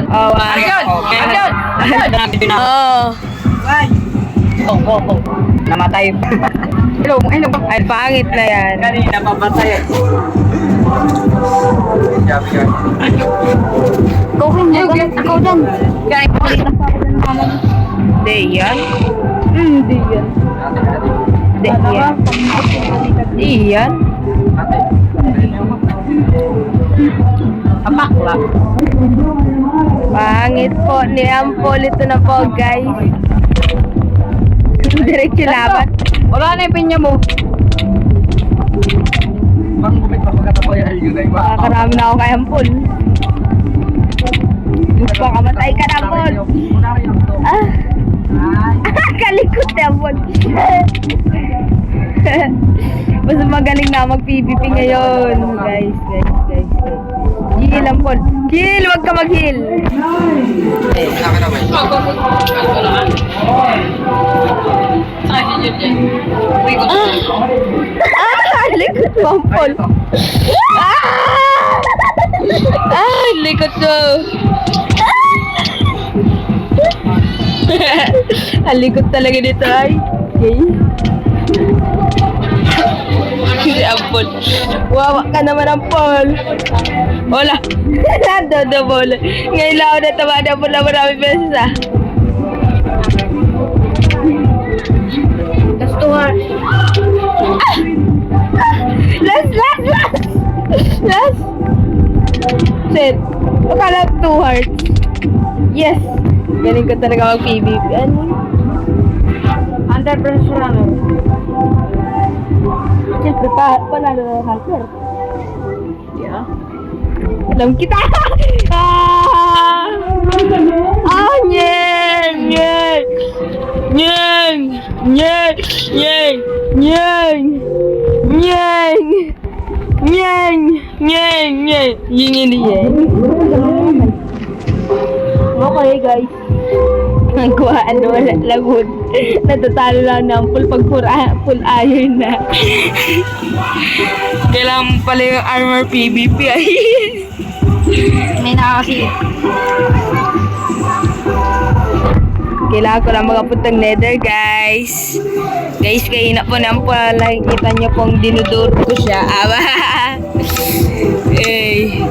Oh, Ayun! Ayun! Oh. Namatay. Ay, pangit na yan. Kanina papatay. Ikaw dyan. Hindi yan. Hindi yan. Hindi yan. Hindi yan. Apakla. Pangit po ni Ampol. Ito na po, guys. Diretso laban. Wala na yung pinya mo. Bang gumit pa pagkatapo yan yun ay ba? Karami na ako kay Ampol. Gusto kamatay ka na, Ampol. Ah. Kalikot ni Ampol. Mas magaling na mag-PVP ngayon. Guys. Heal, Ampol. Heal! Huwag ka mag-heal. Likot mo, Ampol. Likot mo. Likot talaga dito ay. Okay. Si Ampol. Wawa ka naman, Ampol. Wala. Dodo bola. Ngayon lang ako natawa na Ampol na marami beses ah. Gastuhan. Last. Set. Akala 2 hearts. Yes. Galing ko talaga mag-PVP. Ano? Under pressure ano. Siyempre, panalo na hunter. Yeah. Alam kita! Nyeng! Yingin niya. Okay, guys. Ang kuhaan, wala lagun. Natatalo lang ng full iron na. Kailangan pala yung armor PVP ay. May nakakasi. Kailangan ko lang magapuntang nether, guys. Guys, kayo na po nang pala. Kita niyo pong dinuduro ko siya. Aba. Hey.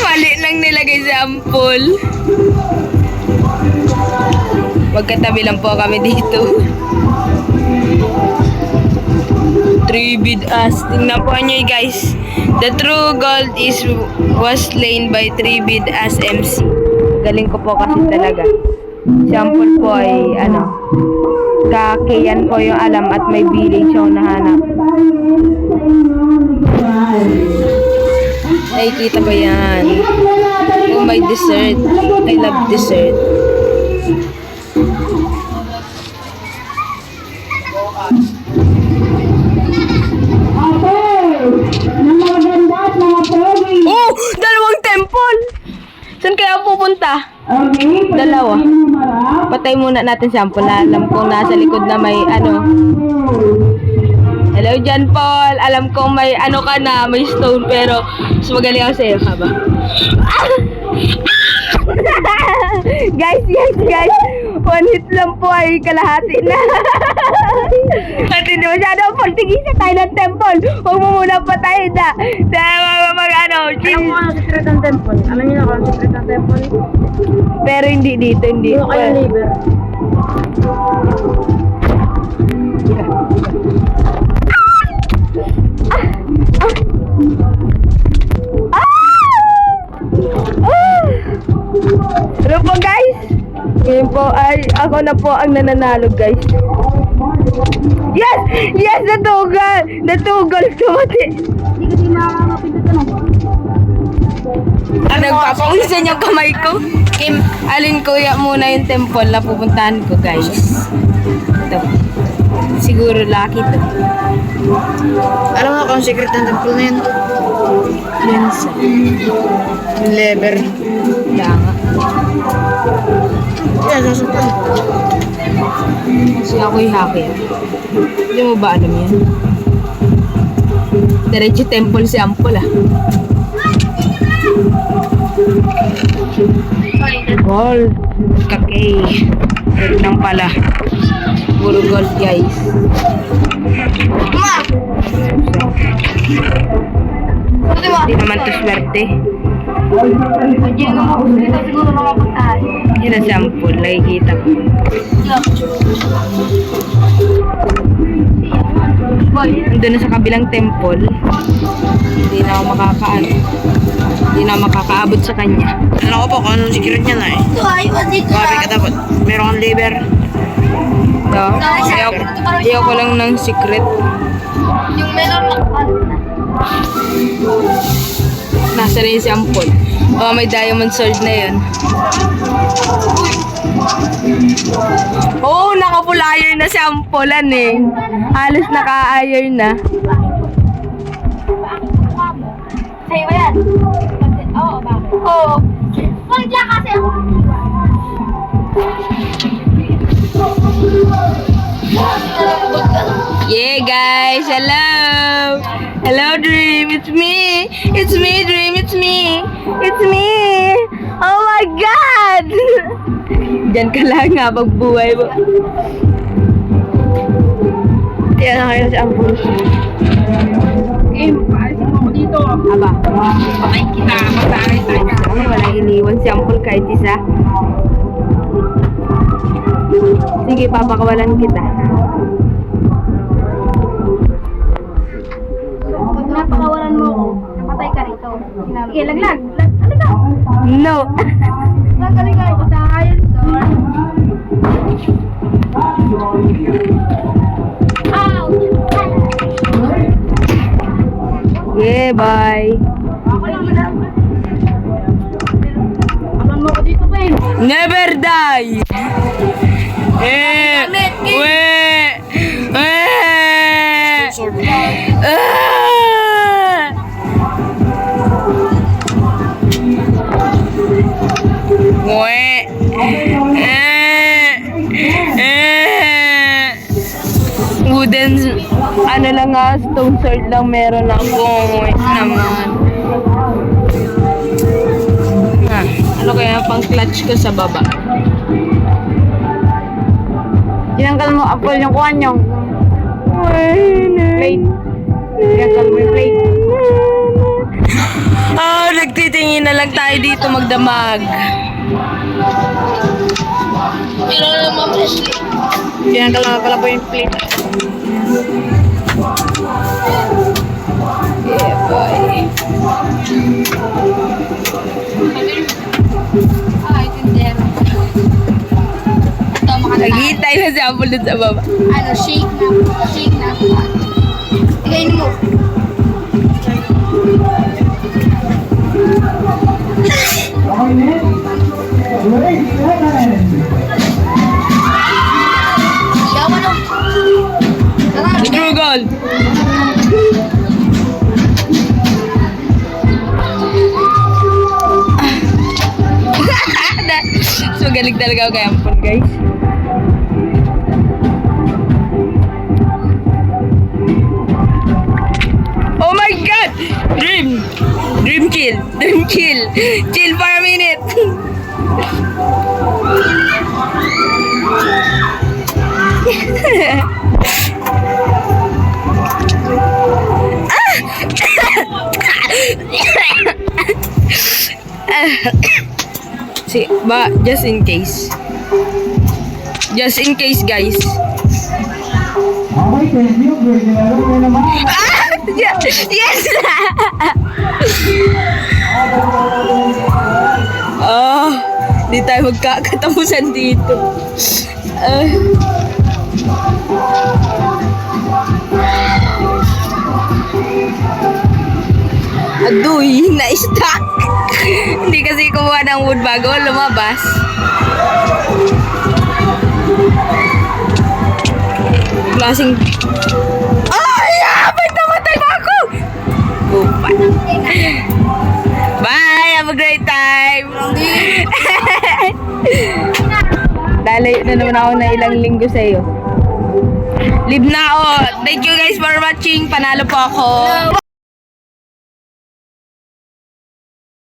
Mali lang nilagay sa Ampol. Magkatabi lang po kami dito. 3 bid as. Tingnan po nyo guys. The true gold was slain by 3 bid as MC. Galing ko po kasi talaga. Si Ampol po ay kakiyan po yung alam at may village yung nahanap. Nakikita ba yan? Oh, my dessert. I love dessert. Oh! Dalawang temple! Saan kaya pupunta? Dalawa. Patay muna natin si Ampol. Alam kong nasa likod na may Hello John Paul. Alam kong may ka na, may stone, pero mas magaling ako sa'yo, ha ba? Guys. 1 hit lang po ay kalahati na. At hindi masyado pagtigisa tayo ng temple. Huwag mo muna patayin na. Chill. Alam ko ang secret ng temple. Alam niyo na kung ang secret ng temple? Pero hindi dito, hindi. Yung kayo liver. Ano po guys? Ngayon po ay ako na po ang nananalo guys. Yes! Yes! Natugal! Tumati! Hindi kasi makakapindot ka na. Nagpapawisan yung kamay ko. Kim, alin kuya muna yung temple na pupuntahan ko guys. Ito. Siguro lucky to. Alam mo kung secret ng temple na yun? Lens. Lever. Danga. Yan, sasupan. Kasi ako'y hacker. Hindi mo ba alam yan? Diretso temple si Ampol ah. Gold. Kakay. Ito lang pala. Puro gold guys. Hindi naman to swerte. Yun ang si Ampol. Nakikita ko. Nandun na sa kabilang temple. Hindi na ako hindi na ako makakaabot sa kanya. Alam ko po kung anong secret niya na eh. Grabe ka dapat. Meron kang liver. So, ayaw ko lang ng secret. Yung meron Nasa rin si Ampol. Oh, may diamond sword na yun. Oh, naka-full iron na si Ampolan eh. Halos naka-iron na. Sa'yo ba yan? Oo, bakit? Oo. Bakit lang kasi ako? Yeah, guys. Hello. Hello, Dream. It's me. It's me, Dream. It's me. It's me. Oh my God. Diyan ka lang habang buhay mo. Yan na kayo si Ampul. Paalisin mo ko dito. Aba. Patay kita. Magtaray tayo. Walang iniwan si Ampul kahit isa. Sige, papakawalan kita. Pag napakawalan mo ako, napatay ka rito. Sige, laglag. Halika. No. Laglag ka ako sa iron sword. Ouch! Yeah, bye. Ako lang lang. Alam mo ko dito, Ben. Never die. Sword. Wooden, ano lang nga, stone sword lang meron ako. Wait naman. Ano kaya pang clutch ko sa baba? Tinanggal mo, Apple, yung kuhan yung plate. Tinanggal mo yung plate. Nagtitingin na lang tayo dito magdamag. Tinanggal na pala po yung plate. Yeah, boy. Naghihintay na si Apple dun sa baba. Ano, shake na. Igayin mo. Yawa no. True gold. So galing talaga ako kay Ampon, guys. Oh my God! Dream kill. Chill for a minute. Just in case. Just in case, guys. Yes! Di tayo magkakatapusan dito. Aduy, na-stuck. Hindi kasi kumuha ng wood bago lumabas. Klaseng... Ay! Ba't namatay ba ako? Upa. Bye! Have a great time! Lalayo na naman ako na ilang linggo sa'yo. Leave na ako. Thank you guys for watching. Panalo po ako.